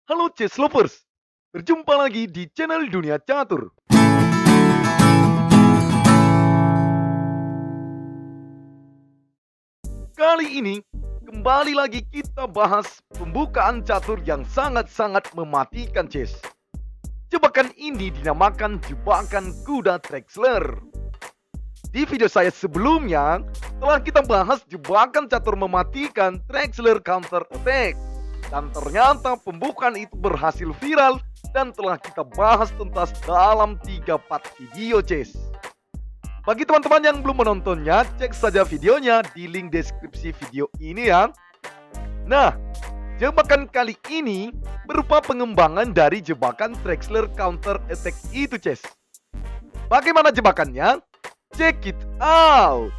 Halo chess lovers, berjumpa lagi di channel Dunia Catur. Kali ini, kembali lagi kita bahas pembukaan catur yang sangat-sangat mematikan chess. Jebakan ini dinamakan jebakan kuda Drexler. Di video saya sebelumnya, telah kita bahas jebakan catur mematikan Drexler counter attack. Dan ternyata pembukaan itu berhasil viral dan telah kita bahas tuntas dalam 3 part video chess. Bagi teman-teman yang belum menontonnya, cek saja videonya di link deskripsi video ini ya. Nah, jebakan kali ini berupa pengembangan dari jebakan Drexler counter attack itu chess. Bagaimana jebakannya? Check it out.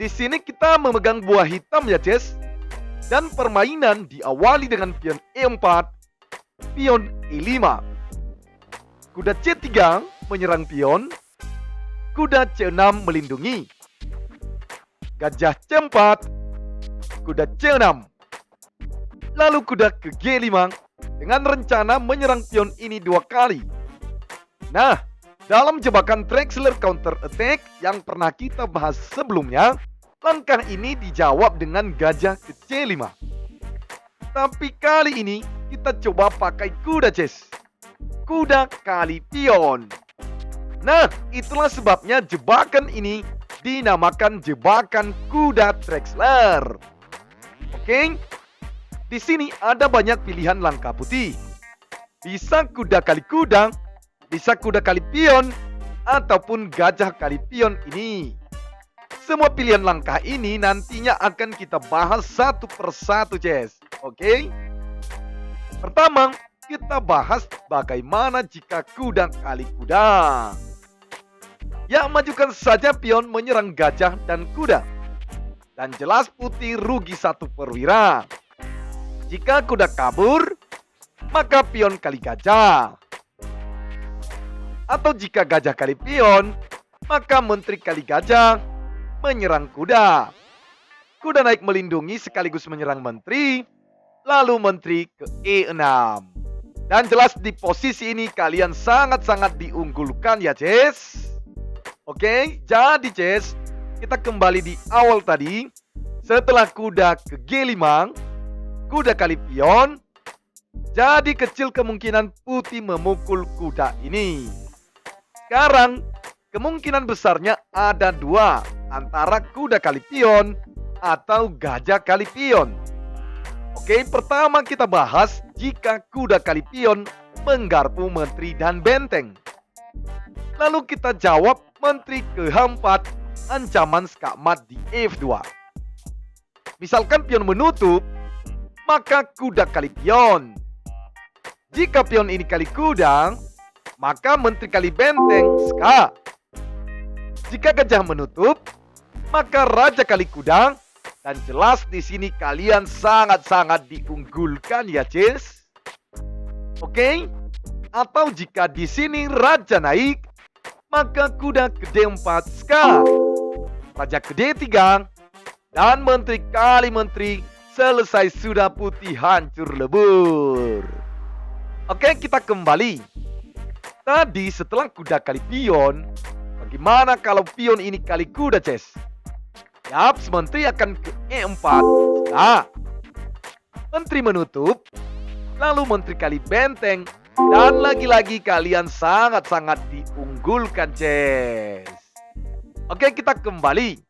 Di sini kita memegang buah hitam ya chess. Dan permainan diawali dengan pion E4, pion E5. Kuda C3 menyerang pion, kuda C6 melindungi. Gajah C4, kuda C6. Lalu kuda ke G5 dengan rencana menyerang pion ini 2 kali. Nah, dalam jebakan Drexler counter attack yang pernah kita bahas sebelumnya, langkah ini dijawab dengan gajah ke C5. Tapi kali ini kita coba pakai kuda chess. Kuda kali pion. Nah, itulah sebabnya jebakan ini dinamakan jebakan kuda Drexler. Oke. Di sini ada banyak pilihan langkah putih. Bisa kuda kali kuda, bisa kuda kali pion, ataupun gajah kali pion ini. Semua pilihan langkah ini nantinya akan kita bahas satu persatu chess. Oke? Pertama, kita bahas bagaimana jika kuda kali kuda. Ya, majukan saja pion menyerang gajah dan kuda. Dan jelas putih rugi 1 perwira. Jika kuda kabur, maka pion kali gajah. Atau jika gajah kali pion, maka menteri kali gajah menyerang kuda. Kuda naik melindungi sekaligus menyerang menteri. Lalu menteri ke E6. Dan jelas di posisi ini kalian sangat-sangat diunggulkan ya chess. Oke, jadi chess, kita kembali di awal tadi. Setelah kuda ke G5, kuda kali pion, jadi kecil kemungkinan putih memukul kuda ini. Sekarang kemungkinan besarnya ada 2, antara kuda kali pion atau gajah kali pion. Oke, pertama kita bahas jika kuda kali pion menggarpu menteri dan benteng. Lalu kita jawab menteri ke H4, ancaman skakmat di F2. Misalkan pion menutup, maka kuda kali pion. Jika pion ini kali kuda, maka menteri kali benteng ska. Jika gajah menutup, maka raja kali kuda. Dan jelas di sini kalian sangat-sangat diunggulkan ya chess. Oke? Atau jika di sini raja naik, maka kuda ke D4 ska. Raja ke D3 dan menteri kali menteri, selesai sudah putih hancur lebur. Oke, kita kembali. Tadi setelah kuda kali pion, bagaimana kalau pion ini kali kuda chess? Yap, menteri akan ke E4. Nah, menteri menutup, lalu menteri kali benteng, dan lagi-lagi kalian sangat-sangat diunggulkan chess. Oke, kita kembali.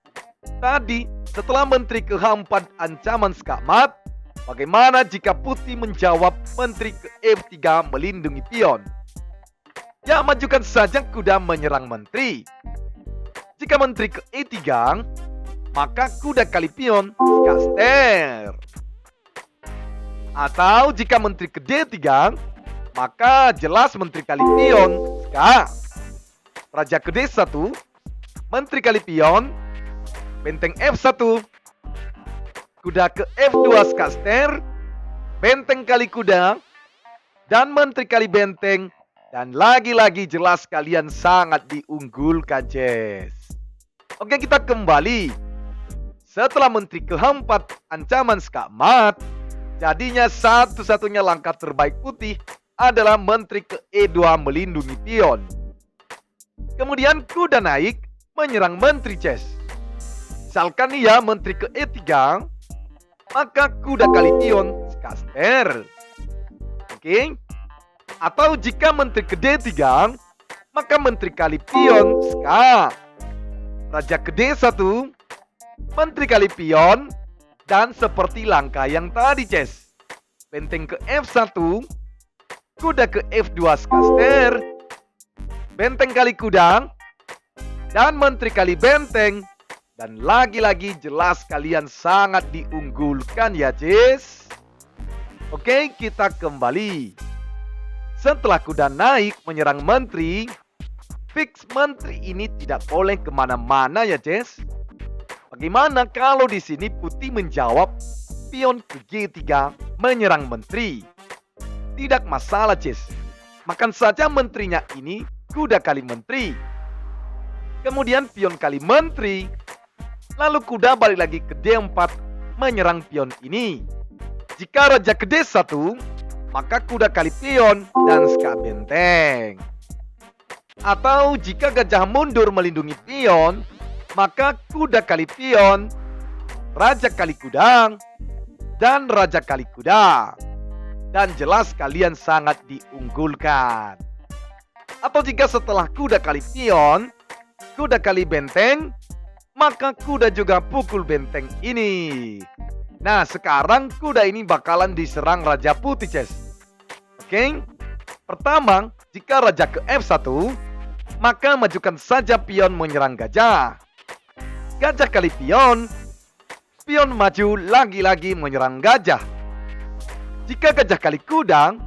Tadi setelah menteri ke H4 ancaman skakmat, bagaimana jika putih menjawab menteri ke F3 melindungi pion? Ya, majukan saja kuda menyerang menteri. Jika menteri ke E3, maka kuda kali pion skaster. Atau jika menteri ke D3, maka jelas menteri kali pion ska. Raja ke D1, menteri kali pion, benteng F1, kuda ke F2 skaster, benteng kali kuda, dan menteri kali benteng. Dan lagi-lagi jelas kalian sangat diunggulkan chess. Oke, kita kembali. Setelah menteri ke H4 ancaman skakmat, Jadinya satu-satunya langkah terbaik putih adalah menteri ke E2 melindungi pion. Kemudian kuda naik menyerang menteri Ces. Misalkan nih ya menteri ke E3, maka kuda kali pion skaster. Oke. Atau jika menteri ke D3, maka menteri kali pion ska. Raja ke D1, menteri kali pion, dan seperti langkah yang tadi Ces. Benteng ke F1, kuda ke F2 skaster, benteng kali kuda, dan menteri kali benteng. Dan lagi-lagi jelas kalian sangat diunggulkan ya Ces. Oke, kita kembali. Setelah kuda naik menyerang menteri, fix menteri ini tidak boleh kemana-mana ya Ces. Bagaimana kalau di sini putih menjawab pion ke G3 menyerang menteri? Tidak masalah Ces. Makan saja menterinya ini kuda kali menteri. Kemudian pion kali menteri. Lalu kuda balik lagi ke D4 menyerang pion ini. Jika raja ke D1, maka kuda kali pion dan ska benteng. Atau jika gajah mundur melindungi pion, maka kuda kali pion, raja kali kuda, dan raja kali kuda. Dan jelas kalian sangat diunggulkan. Atau jika setelah kuda kali pion, kuda kali benteng, maka kuda juga pukul benteng ini. Nah, sekarang kuda ini bakalan diserang raja putih, Ces. Oke. Pertama, jika raja ke F1, maka majukan saja pion menyerang gajah. Gajah kali pion, pion maju lagi-lagi menyerang gajah. Jika gajah kali kuda,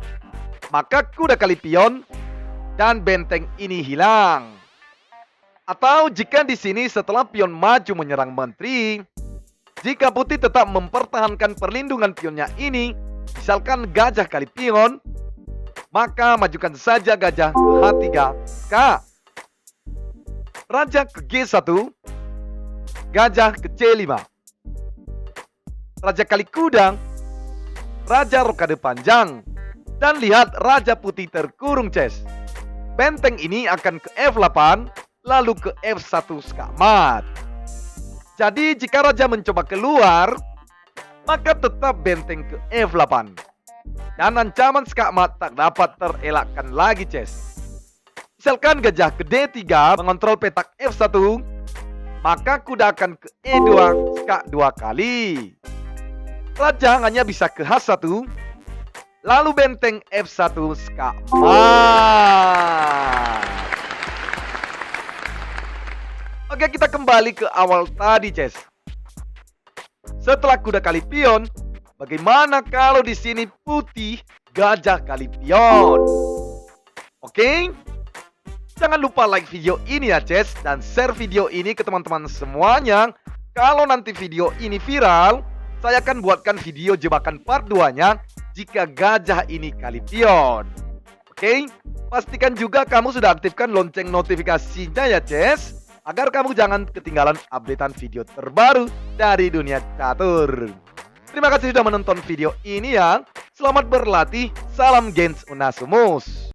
maka kuda kali pion dan benteng ini hilang. Atau jika di sini setelah pion maju menyerang menteri, jika putih tetap mempertahankan perlindungan pionnya ini, misalkan gajah kali pion, maka majukan saja gajah ke H3 K. Raja ke G1, gajah ke C5. Raja kali kuda, raja rokade panjang. Dan lihat raja putih terkurung Ces. Benteng ini akan ke F8, lalu ke F1 skakmat. Jadi jika raja mencoba keluar, maka tetap benteng ke F8. Dan ancaman skakmat tak dapat terelakkan lagi Ces. Misalkan gajah ke D3 mengontrol petak F1, maka kuda akan ke E2 skak 2 kali. Raja hanya bisa ke H1, lalu benteng F1 skakmat. Oke, kita kembali ke awal tadi, Ces. Setelah kuda kali pion, bagaimana kalau di sini putih gajah kali pion? Oke? Jangan lupa like video ini ya, Ces, dan share video ini ke teman-teman semuanya. Kalau nanti video ini viral, saya akan buatkan video jebakan part 2-nya jika gajah ini kali pion. Oke? Pastikan juga kamu sudah aktifkan lonceng notifikasinya ya, Ces, agar kamu jangan ketinggalan updatean video terbaru dari dunia catur. Terima kasih sudah menonton video ini ya. Selamat berlatih. Salam Gens Unasumus.